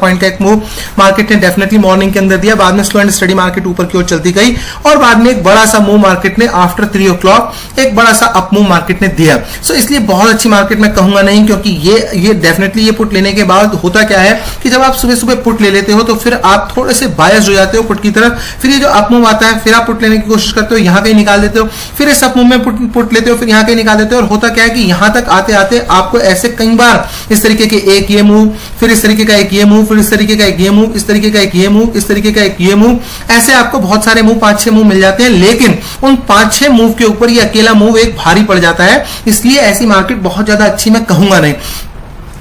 Point का एक move market ने डेफिनेटली मॉर्निंग के अंदर दिया। बाद में स्लो एंड स्टडी मार्केट ऊपर की ओर चलती गई और बाद में एक बड़ा सा मूव मार्केट ने आफ्टर 3 o'clock एक बड़ा सा अप मूव मार्केट ने दिया। सो इसलिए बहुत अच्छी मार्केट मैं कहूंगा नहीं, क्योंकि ये डेफिनेटली ये पुट लेने के बाद होता क्या है कि जब आप सुबह सुबह पुट ले लेते हो तो फिर आप थोड़े से बायस हो जाते हो पुट की तरफ। फिर ये जो अप मूव आता है फिर आप पुट लेने की कोशिश करते हो, यहां कहीं निकाल देते हो, फिर इस अप मूव में पुट लेते हो, फिर यहां कहीं निकाल देते हो और होता क्या है कि यहां तक आते आते आपको ऐसे कई बार इस तरीके के एक ये मूव, फिर इस तरीके का एक ये मूव, फिर इस तरीके का एक ये मूव, इस तरीके का एक ये मूव, इस तरीके का एक ये मूव, ऐसे आपको बहुत सारे मूव 5-6 मूव मिल जाते हैं। लेकिन उन 5-6 मूव के ऊपर ये अकेला मूव एक भारी पड़ जाता है, इसलिए ऐसी मार्केट बहुत ज्यादा अच्छी मैं कहूंगा नहीं।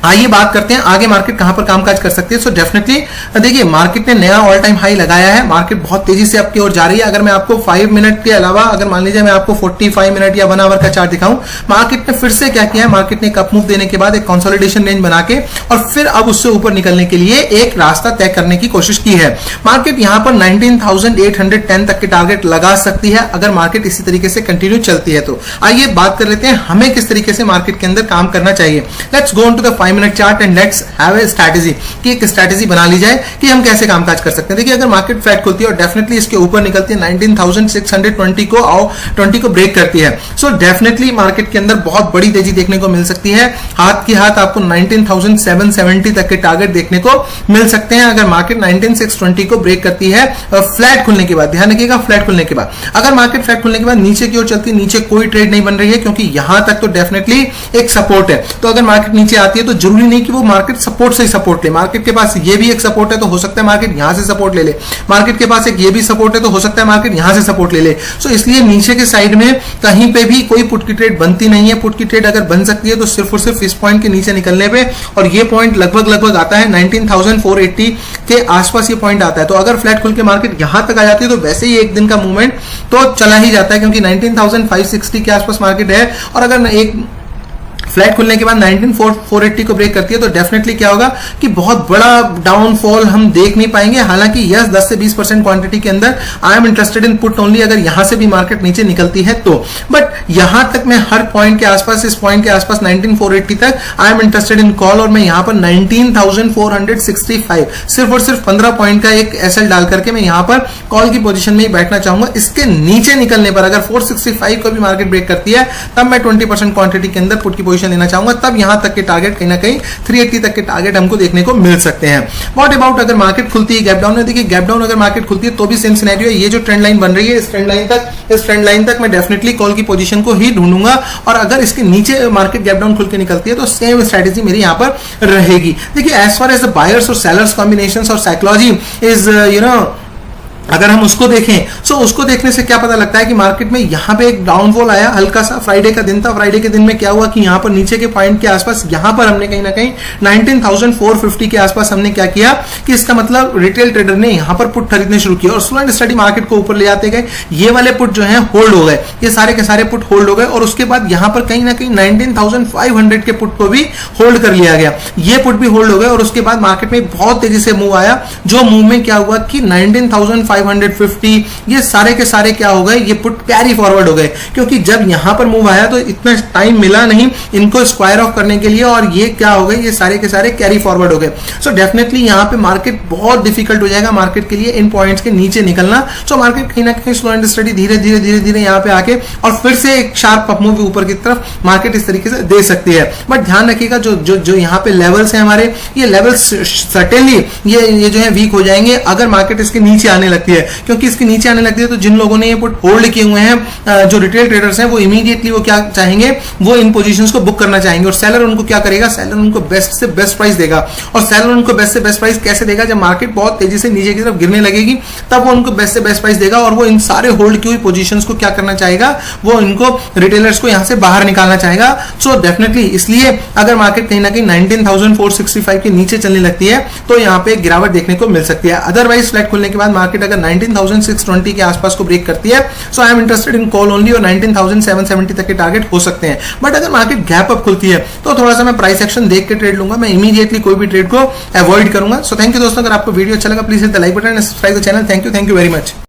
आइए बात करते हैं आगे मार्केट कहां पर कामकाज कर सकती है। सो डेफिनेटली देखिए मार्केट ने नया ऑल टाइम हाई लगाया है, मार्केट बहुत तेजी से अब की ओर जा रही है। अगर मैं आपको 5 मिनट के अलावा अगर मान लीजिए मैं आपको 45 मिनट या 1 आवर का चार्ट दिखाऊं, मार्केट ने फिर से क्या किया है, मार्केट ने एक अप मूव देने के बाद एक कंसोलिडेशन रेंज बना के और फिर अब उससे ऊपर निकलने के लिए एक रास्ता तय करने की कोशिश की है। मार्केट यहां पर 19,810 तक के टारगेट लगा सकती है अगर मार्केट इसी तरीके से कंटिन्यू चलती है। तो आइए बात कर लेते हैं हमें किस तरीके से मार्केट के अंदर काम करना चाहिए। Let's go on to the 5 minute chart and let's have a strategy कि एक स्ट्रैटेजी बना ली जाए कि हम कैसे कामकाज कर सकते हैं। देखिए अगर मार्केट फ्लैट खुलती है और डेफिनेटली इसके ऊपर निकलती है 19,620 को 20 को ब्रेक करती है, सो डेफिनेटली मार्केट के अंदर बहुत बड़ी तेजी देखने को मिल सकती है। हाथ की हाथ आपको 19,770 तक के टारगेट देखने को मिल सकते हैं अगर मार्केट 19,620 को ब्रेक करती है फ्लैट खुलने के बाद। ध्यान रखिएगा फ्लैट खुलने के बाद। अगर मार्केट फ्लैट खुलने के बाद नीचे की ओर चलती है, नीचे कोई ट्रेड नहीं बन रही है क्योंकि यहां तक तो डेफिनेटली एक सपोर्ट है। तो अगर मार्केट नीचे आती है तो जरूरी नहीं कि वो मार्केट सपोर्ट से ही सपोर्ट ले। मार्केट के पास ये भी एक सपोर्ट है तो हो सकता है मार्केट यहां से सपोर्ट ले ले, मार्केट के पास एक ये भी सपोर्ट है तो हो सकता है मार्केट यहां से सपोर्ट ले ले। सो इसलिए नीचे के साइड में कहीं पे भी कोई पुट की ट्रेड बनती नहीं है। पुट की ट्रेड अगर बन सकती है तो सिर्फ और सिर्फ इस पॉइंट के नीचे निकलने पे, और ये पॉइंट लगभग आता है 19,480 के आसपास ये पॉइंट आता है। तो अगर फ्लैट खुल के मार्केट यहां तक आ जाती है तो वैसे ही एक दिन का मूवमेंट तो चला ही जाता है, क्योंकि 19,560 के आसपास मार्केट है। और अगर एक फ्लैट खुलने के बाद 19,480 को ब्रेक करती है तो डेफिनेटली क्या होगा कि बहुत बड़ा डाउनफॉल हम देख नहीं पाएंगे। हालांकि यस 10 से 20% क्वांटिटी के अंदर आई am interested in put only अगर यहां से भी मार्केट नीचे निकलती है तो, बट यहां तक मैं हर पॉइंट के आसपास, इस पॉइंट के आसपास 19,480 तक आई एम इंटरेस्टेड इन कॉल, और मैं यहां पर 19,465 सिर्फ और सिर्फ 15 पॉइंट का एक एसएल डाल करके मैं यहां पर कॉल की पोजीशन में ही बैठना चाहूंगा। इसके नीचे निकलने पर अगर 465 को भी मार्केट ब्रेक करती है तब मैं 20% क्वांटिटी के अंदर पुट की पोजीशन लेना चाहूंगा। तब यहां तक के टारगेट कहीं ना कहीं 380 तक के टारगेट हमको देखने को मिल सकते हैं। व्हाट अबाउट अगर मार्केट खुलती है गैप डाउन में? देखिए गैप डाउन अगर मार्केट खुलती है तो भी सेम सिनेरियो है। ये जो ट्रेंड लाइन बन रही है इस ट्रेंड लाइन तक मैं डेफिनेटली कॉल की पोजीशन को ही ढूंढूंगा, और अगर इसके नीचे मार्केट गैप डाउन खुल के निकलती है तो सेम स्ट्रेटेजी मेरी यहां पर रहेगी। देखिए as far as the buyers और सेलर्स कॉम्बिनेशंस और साइकोलॉजी इज अगर हम उसको देखें, सो उसको देखने से क्या पता लगता है कि मार्केट में यहां पे एक डाउनफॉल आया हल्का सा। फ्राइडे का दिन था, फ्राइडे के दिन में क्या हुआ कि यहां पर नीचे के पॉइंट के आसपास यहां पर हमने कहीं ना कहीं 19,450 के आसपास हमने क्या किया कि इसका मतलब रिटेल ट्रेडर ने यहां पर पुट खरीदने शुरू किया और स्लो एंड स्टडी मार्केट को ऊपर ले जाते गए। ये वाले पुट जो है होल्ड हो गए, ये सारे के सारे पुट होल्ड हो गए, और उसके बाद यहां पर कहीं ना कहीं 19,500 के पुट को भी होल्ड कर लिया गया। ये पुट भी होल्ड हो गए और उसके बाद मार्केट में बहुत तेजी से मूव आया, जो मूव में क्या हुआ कि 19,550 ये सारे के सारे क्या हो गए, ये पुट कैरी फॉरवर्ड हो गए, क्योंकि जब यहां पर मूव आया तो इतना टाइम मिला नहीं इनको स्क्वायर ऑफ करने के लिए, और ये क्या हो गए, ये सारे के सारे कैरी फॉरवर्ड हो गए। सो डेफिनेटली यहां पे मार्केट बहुत डिफिकल्ट हो जाएगा मार्केट के लिए इन पॉइंट्स के नीचे निकलना। सो मार्केट कहीं ना कहीं स्लो एंड स्टडी धीरे धीरे यहां पे आके और फिर से एक शार्प अप मूव ऊपर की तरफ मार्केट इस तरीके से दे सकती है। बट ध्यान रखिएगा जो यहां पे लेवल्स हैं हमारे, ये लेवल्स सर्टेनली ये जो है वीक हो जाएंगे अगर मार्केट इसके नीचे आने लगती है, क्योंकि इसके नीचे आने लगती है तो जिन लोगों ने ये पुट होल्ड किए हुए हैं, जो रिटेल ट्रेडर्स हैं, वो इमीडिएटली वो क्या चाहेंगे, वो इन पोजीशंस को बुक करना चाहेंगे। और सेलर उनको क्या करेगा, सेलर उनको बेस्ट से बेस्ट प्राइस देगा। और सेलर उनको बेस्ट से बेस्ट प्राइस कैसे देगा, जब मार्केट बहुत तेजी से नीचे की तरफ गिरने लगेगी तब वो उनको बेस्ट से बेस्ट प्राइस देगा, और वो इन सारे होल्ड की हुई पोजीशंस को क्या करना चाहेगा, वो इनको रिटेलर्स को यहां से बाहर निकालना चाहेगा। सो डेफिनेटली इसलिए अगर मार्केट कहीं ना कहीं 19,465 के नीचे चलने लगती है तो यहां पे गिरावट देखने को मिल सकती है। अदरवाइज फ्लैट खुलने के बाद मार्केट अगर 19,620 के आसपास को ब्रेक करती है, so I am interested in call only, और 19,770 तक के टारगेट हो सकते हैं। बट अगर मार्केट गैप अप खुलती है तो थोड़ा सा मैं प्राइस एक्शन देख के ट्रेड लूंगा, मैं इमीडिएटली कोई भी ट्रेड को अवॉइड करूंगा। सो थैंक यू दोस्तों, अगर आपको वीडियो अच्छा लगा please hit the like button and subscribe the channel. Thank you very much.